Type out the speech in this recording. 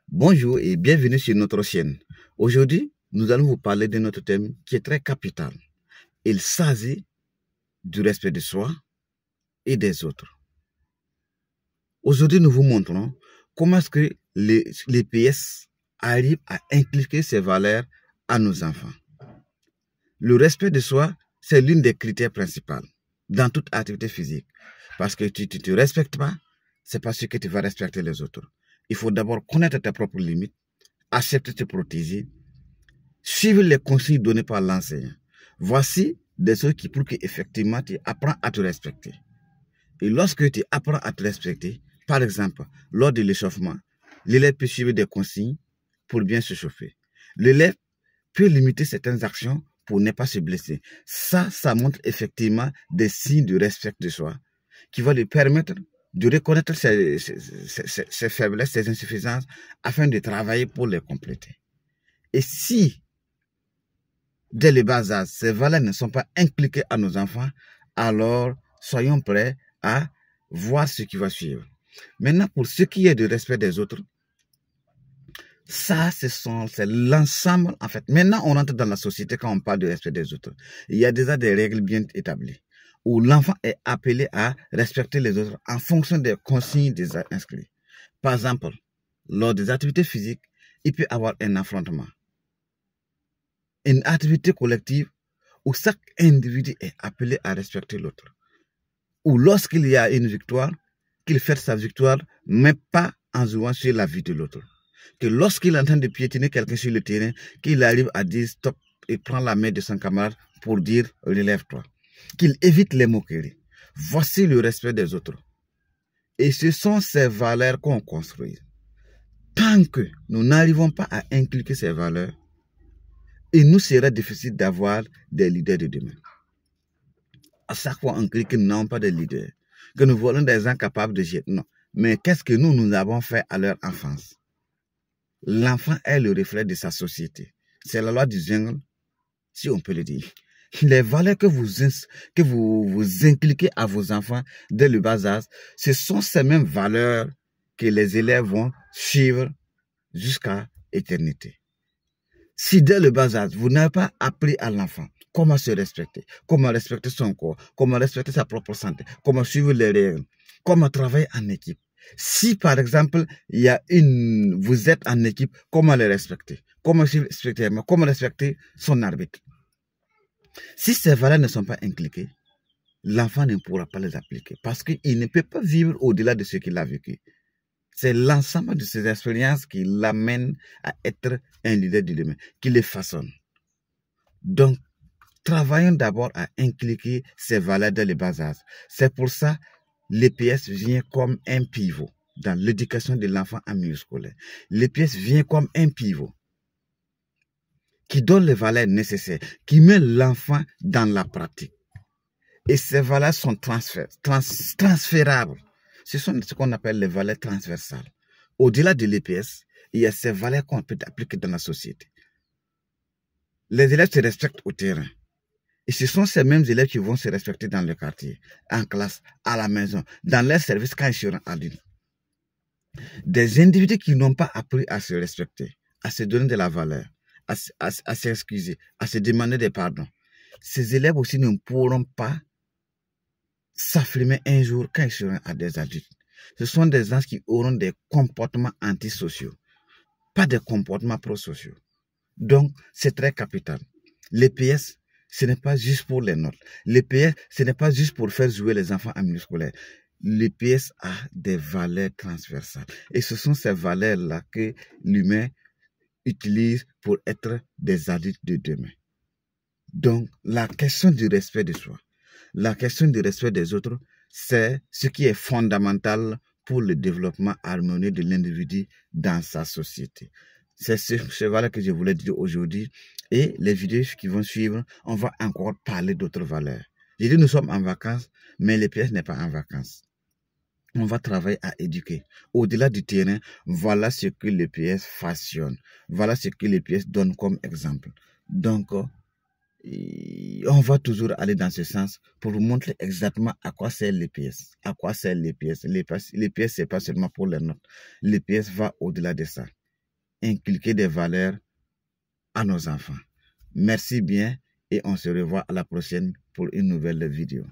Bonjour et bienvenue sur notre chaîne. Aujourd'hui, nous allons vous parler de notre thème qui est très capital. Il s'agit du respect de soi et des autres. Aujourd'hui, nous vous montrons comment est-ce que les PS arrivent à inculquer ces valeurs à nos enfants. Le respect de soi, c'est l'une des critères principaux dans toute activité physique. Parce que tu ne te respectes pas, c'est pas sûr que tu vas respecter les autres. Il faut d'abord connaître tes propres limites, accepter de te protéger, suivre les consignes données par l'enseignant. Voici des choses qui prouvent qu'effectivement tu apprends à te respecter. Et lorsque tu apprends à te respecter, par exemple, lors de l'échauffement, l'élève peut suivre des consignes pour bien se chauffer. L'élève peut limiter certaines actions pour ne pas se blesser. Ça montre effectivement des signes de respect de soi qui va lui permettre de reconnaître ses faiblesses, ses insuffisances, afin de travailler pour les compléter. Et si, dès le bas âge, ces valeurs ne sont pas inculquées à nos enfants, alors soyons prêts à voir ce qui va suivre. Maintenant, pour ce qui est du respect des autres, ça, c'est l'ensemble, en fait. Maintenant, on entre dans la société quand on parle du respect des autres. Il y a déjà des règles bien établies où l'enfant est appelé à respecter les autres en fonction des consignes déjà inscrites. Par exemple, lors des activités physiques, il peut y avoir un affrontement. Une activité collective où chaque individu est appelé à respecter l'autre. Ou lorsqu'il y a une victoire, qu'il fête sa victoire, mais pas en jouant sur la vie de l'autre. Que lorsqu'il est en train de piétiner quelqu'un sur le terrain, qu'il arrive à dire stop et prend la main de son camarade pour dire relève-toi. Qu'il évite les moqueries. Voici le respect des autres. Et ce sont ces valeurs qu'on construit. Tant que nous n'arrivons pas à inculquer ces valeurs, il nous sera difficile d'avoir des leaders de demain. À chaque fois, on crie que nous n'avons pas de leaders, que nous voulons des gens capables de gérer. Non. Mais qu'est-ce que nous avons fait à leur enfance? L'enfant est le reflet de sa société. C'est la loi du jungle, si on peut le dire. Les valeurs que vous inculquez à vos enfants dès le bas âge, ce sont ces mêmes valeurs que les élèves vont suivre jusqu'à l'éternité. Si dès le bas âge, vous n'avez pas appris à l'enfant comment se respecter, comment respecter son corps, comment respecter sa propre santé, comment suivre les règles, comment travailler en équipe. Si par exemple, vous êtes en équipe, comment les respecter, comment respecter son arbitre. Si ces valeurs ne sont pas inculquées, l'enfant ne pourra pas les appliquer parce qu'il ne peut pas vivre au-delà de ce qu'il a vécu. C'est l'ensemble de ces expériences qui l'amènent à être un leader de demain, qui le façonne. Donc, travaillons d'abord à inculquer ces valeurs dès le bas âge. C'est pour ça que l'EPS vient comme un pivot dans l'éducation de l'enfant en milieu scolaire. L'EPS vient comme un pivot qui donne les valeurs nécessaires, qui met l'enfant dans la pratique. Et ces valeurs sont transférables. Ce sont ce qu'on appelle les valeurs transversales. Au-delà de l'EPS, il y a ces valeurs qu'on peut appliquer dans la société. Les élèves se respectent au terrain. Et ce sont ces mêmes élèves qui vont se respecter dans le quartier, en classe, à la maison, dans leur service quand ils seront adultes. Des individus qui n'ont pas appris à se respecter, à se donner de la valeur, à s'excuser, à se demander des pardons. Ces élèves aussi ne pourront pas s'affirmer un jour quand ils seront à des adultes. Ce sont des gens qui auront des comportements antisociaux, pas des comportements prosociaux. Donc, c'est très capital. L'EPS, ce n'est pas juste pour les notes. L'EPS, ce n'est pas juste pour faire jouer les enfants en milieu scolaire. L'EPS a des valeurs transversales. Et ce sont ces valeurs-là que l'humain utilise pour être des adultes de demain. Donc, la question du respect de soi, la question du respect des autres, c'est ce qui est fondamental pour le développement harmonieux de l'individu dans sa société. C'est ce valeur que je voulais dire aujourd'hui. Et les vidéos qui vont suivre, on va encore parler d'autres valeurs. J'ai dit nous sommes en vacances, mais l'EPS n'est pas en vacances. On va travailler à éduquer. Au-delà du terrain, voilà ce que l'EPS façonne. Voilà ce que l'EPS donne comme exemple. Donc, on va toujours aller dans ce sens pour vous montrer exactement à quoi servent les pièces. À quoi servent les pièces. Les pièces, c'est pas seulement pour les notes. Les pièces vont au-delà de ça. Inculquer des valeurs à nos enfants. Merci bien et on se revoit à la prochaine pour une nouvelle vidéo.